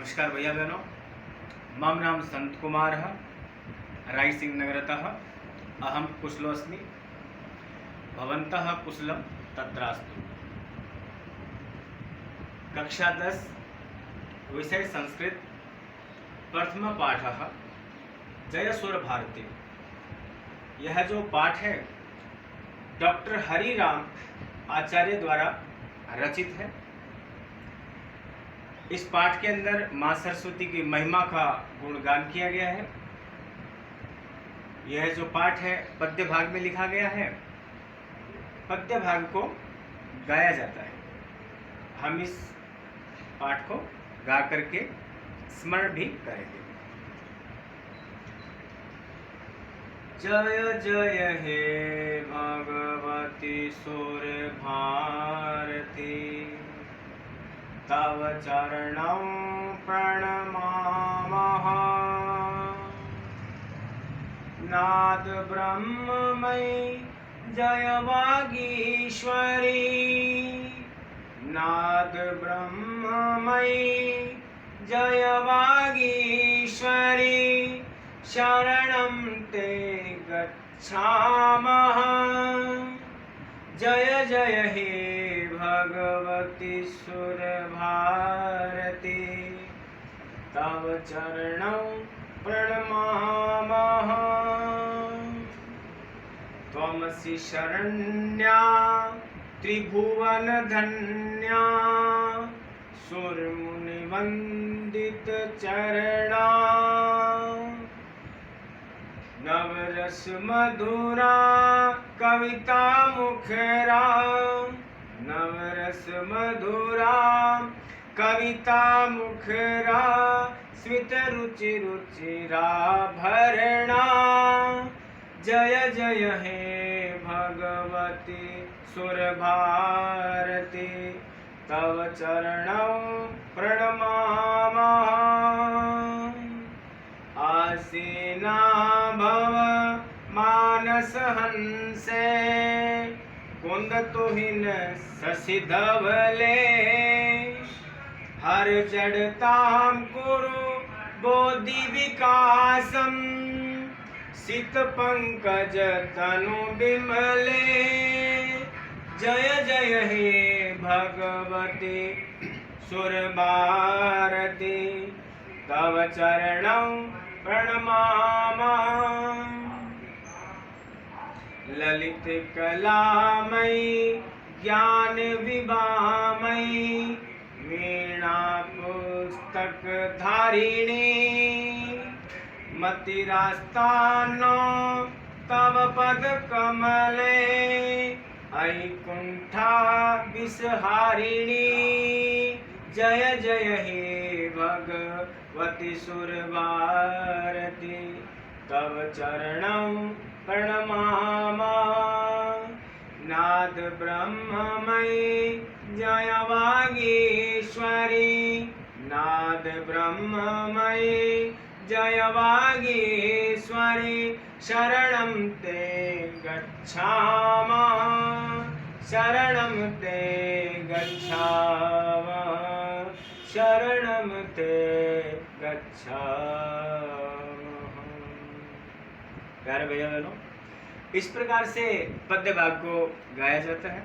नमस्कार भैया बहनों, मम नाम संत कुमार रायसिंह नगरतः अहम कुशलोस्मि भवन्तः कुशलं तत्रास्तु। कक्षा 10 विषय संस्कृत प्रथम पाठः जय सुर भारती। यह जो पाठ है डॉक्टर हरिराम आचार्य द्वारा रचित है। इस पाठ के अंदर माँ सरस्वती की महिमा का गुणगान किया गया है। यह जो पाठ है पद्य भाग में लिखा गया है। पद्य भाग को गाया जाता है। हम इस पाठ को गा करके स्मरण भी करेंगे। जय जय हे भगवती सुर भारती, तव चरणं प्रणमामः। नाद ब्रह्ममयी जय वागीश्वरी, नाद ब्रह्ममयी जय वागीश्वरी, शरणं ते गच्छामः। जय जय हे भगवती सुर भारती, तव चरणं प्रणमामः। त्वमसि शरण्या त्रिभुवन धन्या, सुरमुनिवन्दित चरणा। नवरस मधुरा कविता मुखरा, नवरस मधुरा कविता मुखरा, स्मित रुचि रुचिरा भरणा। जय जय हे भगवती सुर भारती, तव चरणं प्रणमामः। आसीना भव मानस हंसे, कुंद तुहिन शशि धवले। हर जड़ताम कुरु बोधि विकासम, सित पंकज तनु बिमले। जय जय हे भगवती सुर भारती, तव चरणं प्रणमामः। ललित कलामयी ज्ञान विभामयी, वीणा पुस्तक धारिणी। मतिरास्तानो तव पद कमले, ऐकुंठा विषहारिणी। जय जय हे भगवती सुर भारती, तव चरणं प्रणमामः। नाद ब्रह्ममयी जय वागीश्वरी, नाद ब्रह्ममयी जय वागीश्वरी, शरणं ते गच्छामः, शरणं ते गच्छामः, शरणं ते गच्छामः। प्यारे भैया बहनों, इस प्रकार से पद्य भाग को गाया जाता है।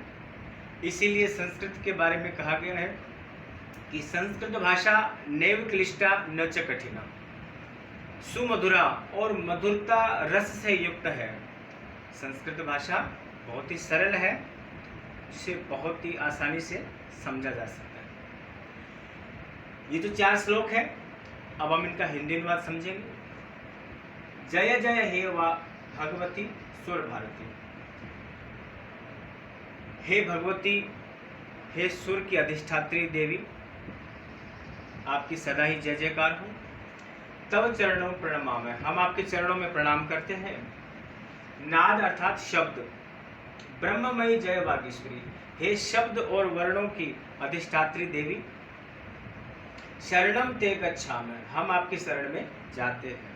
इसीलिए संस्कृत के बारे में कहा गया है कि संस्कृत भाषा नैव क्लिष्टा न च कठिना, सुमधुरा और मधुरता रस से युक्त है। संस्कृत भाषा बहुत ही सरल है, जिसे बहुत ही आसानी से समझा जा सकता है। ये जो 4 श्लोक है, अब हम इनका हिंदी अनुवाद समझेंगे। जय जय हे भगवती सुर भारती। हे भगवती, हे सुर की अधिष्ठात्री देवी, आपकी सदा ही जय जयकार हो। तव चरणों प्रणाम है, हम आपके चरणों में प्रणाम करते हैं। नाद अर्थात शब्द, ब्रह्ममयी जय वागीश्वरी, हे शब्द और वर्णों की अधिष्ठात्री देवी। शरणम ते गच्छामि, हम आपकी शरण में जाते हैं,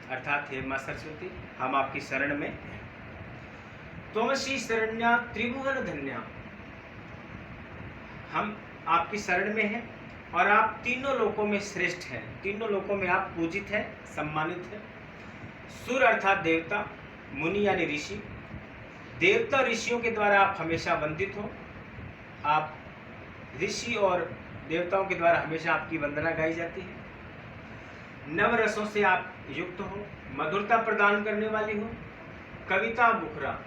अर्थात हे माँ सरस्वती, हम आपकी शरण में हैं। त्वमसि शरण्या त्रिभुवन धन्या, हम आपकी शरण में हैं और आप तीनों लोकों में श्रेष्ठ हैं, तीनों लोकों में आप पूजित हैं, सम्मानित हैं। सुर अर्थात देवता, मुनि यानी ऋषि, देवता ऋषियों के द्वारा आप हमेशा वंदित हो। आप ऋषि और देवताओं के द्वारा हमेशा आपकी वंदना गाई जाती है। नव रसों से आप युक्त हो, मधुरता प्रदान करने वाली हो। कविता मुखरा,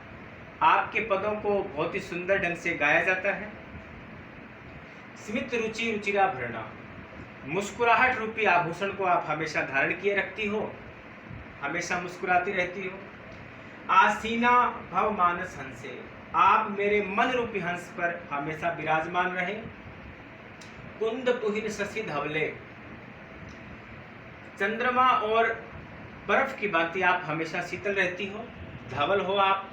आपके पदों को बहुत ही सुंदर ढंग से गाया जाता है। स्मित रुचि रुचिरा भरना, मुस्कुराहट रूपी आभूषण को आप हमेशा धारण किए रखती हो, हमेशा मुस्कुराती रहती हो। आसीना भव मानस हंसे, आप मेरे मन रूपी हंस पर हमेशा विराजमान रहे। कुंद पुहिन शशि धवले, चंद्रमा और बर्फ की भांति आप हमेशा शीतल रहती हो। धवल हो आप,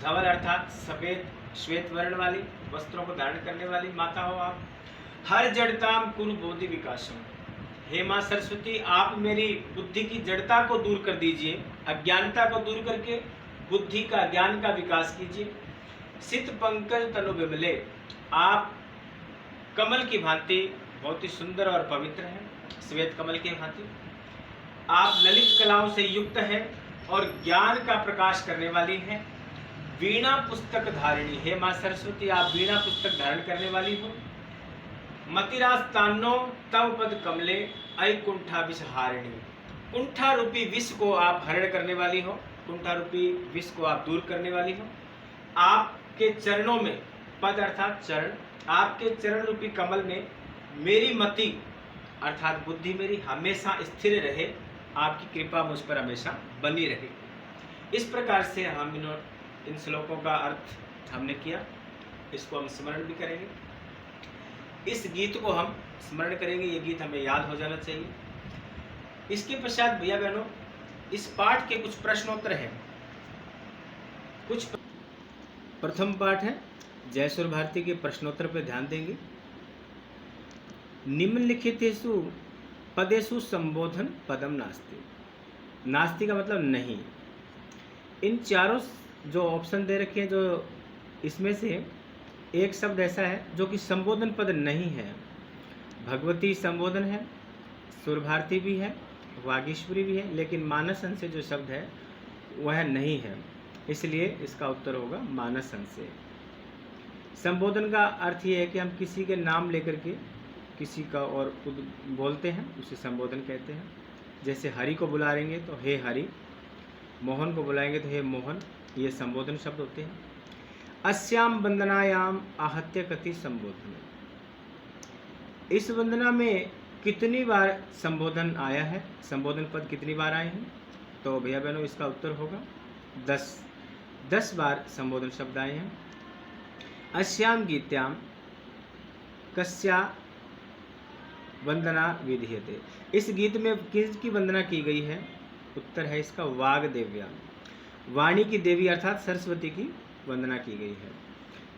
धवल अर्थात सफेद श्वेत वर्ण वाली वस्त्रों को धारण करने वाली माता हो आप। हर जड़ताम कुरु बोधि विकासम, हे मां सरस्वती आप मेरी बुद्धि की जड़ता को दूर कर दीजिए, अज्ञानता को दूर करके बुद्धि का ज्ञान का विकास कीजिए। सित पंकज तनु विमले, आप कमल की भांति बहुत ही सुंदर और पवित्र हैं, श्वेत कमल की भांति। आप ललित कलाओं से युक्त हैं और ज्ञान का प्रकाश करने वाली हैं। वीणा पुस्तक धारिणी, हे मां सरस्वती आप वीणा पुस्तक धारण करने वाली हो। मतिरास्तानो तव पद कमले ऐ कुंठा विषहारिणी, कुंठा रूपी विष को आप हरण करने वाली हो, कुंठा रूपी विष को आप दूर करने वाली हो। आपके चरणों में, पद अर्थात चरण, आपके चरण रूपी कमल में मेरी मति अर्थात बुद्धि मेरी हमेशा स्थिर रहे, आपकी कृपा मुझ पर हमेशा बनी रहे। इस प्रकार से हम इन श्लोकों का अर्थ हमने किया, इसको हम स्मरण भी करेंगे। इस गीत को हम स्मरण करेंगे, ये गीत हमें याद हो जाना चाहिए। इसके पश्चात भैया बहनों इस पाठ के कुछ प्रश्नोत्तर हैं। कुछ प्रथम पाठ है जयसुर भारती के प्रश्नोत्तर पर ध्यान देंगे। निम्नलिखितेषु पदेषु संबोधन पदम नास्ति, नास्ति का मतलब नहीं। इन चारों जो ऑप्शन दे रखे हैं, जो इसमें से एक शब्द ऐसा है जो कि संबोधन पद नहीं है। भगवती संबोधन है, सुर भारती भी है, वागीश्वरी भी है, लेकिन मानस अंश से जो शब्द है वह नहीं है, इसलिए इसका उत्तर होगा मानस अंश से। संबोधन का अर्थ ये है कि हम किसी के नाम लेकर के किसी का और बोलते हैं, उसे संबोधन कहते हैं। जैसे हरि को बुलाएंगे तो हे हरि, मोहन को बुलाएंगे तो हे मोहन, ये संबोधन शब्द होते हैं। अस्याम वंदनायाम आहत्य कति संबोधन, इस वंदना में कितनी बार संबोधन आया है, संबोधन पद कितनी बार आए हैं? तो भैया बहनों इसका उत्तर होगा 10 बार संबोधन शब्द आए हैं। अस्याम गीत्याम कस्या वंदना विधीयते, इस गीत में किसकी वंदना की गई है? उत्तर है इसका वाग देव्या, वाणी की देवी अर्थात सरस्वती की वंदना की गई है।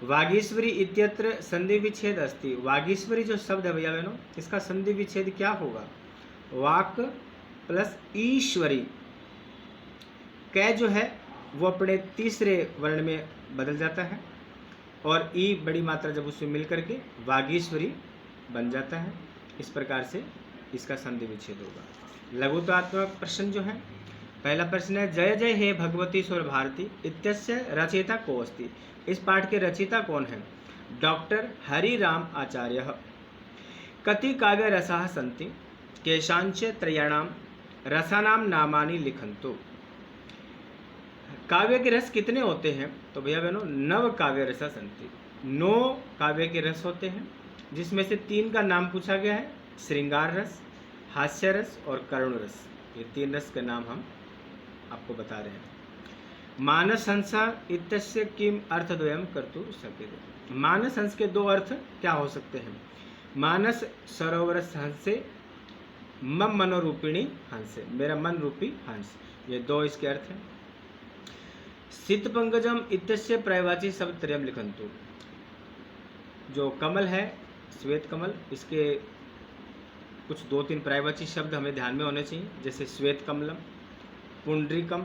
वागीश्वरी इत्यत्र संधि विच्छेद अस्ति, वागीश्वरी जो शब्द है भैया बहनों इसका संधि विच्छेद क्या होगा? वाक प्लस ईश्वरी, कै जो है वो अपने तीसरे वर्ण में बदल जाता है और ई बड़ी मात्रा जब उसमें मिल करके वागीश्वरी बन जाता है। इस प्रकार से इसका संधि विच्छेद होगा। लघुत्वात्मक प्रश्न जो है, पहला प्रश्न है जय जय हे भगवती सुर भारती इत्यस्य रचयिता को अस्ति, इस पाठ के रचयिता कौन है? डॉक्टर हरिराम आचार्य। कति काव्य रसाः सन्ति केषांच त्रयाणां रसानां नामानि लिखन्तु, काव्य के रस कितने होते हैं? तो भैया बहनों 9 काव्य रसा सन्ति, 9 काव्य के रस होते हैं, जिसमें से 3 का नाम पूछा गया है, श्रृंगार रस, हास्य रस और करुण रस। ये 3 रस के नाम हम आपको बता रहे हैं। मानस हंसा इत्यस्य किम अर्थद्वयं कर्तुं शक्यते, मानस हंस के 2 अर्थ क्या हो सकते हैं? मानस सरोवर हंसे मम मनोरूपिणी हंसे, मेरा मन रूपी हंस, ये 2 इसके अर्थ हैं। सित पंकजम इत्यस्य पर्यायवाची शब्द त्रयम लिखन्तु, जो कमल है श्वेत कमल, इसके कुछ 2-3 पर्यायवाची शब्द हमें ध्यान में होने चाहिए, जैसे श्वेत कमलम, पुंडरीकम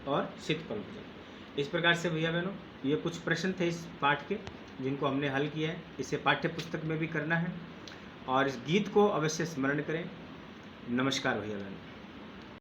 और सित पंकजम। इस प्रकार से भैया बहनों ये कुछ प्रश्न थे इस पाठ के जिनको हमने हल किया है। इसे पाठ्य पुस्तक में भी करना है और इस गीत को अवश्य स्मरण करें। नमस्कार भैया बहनों।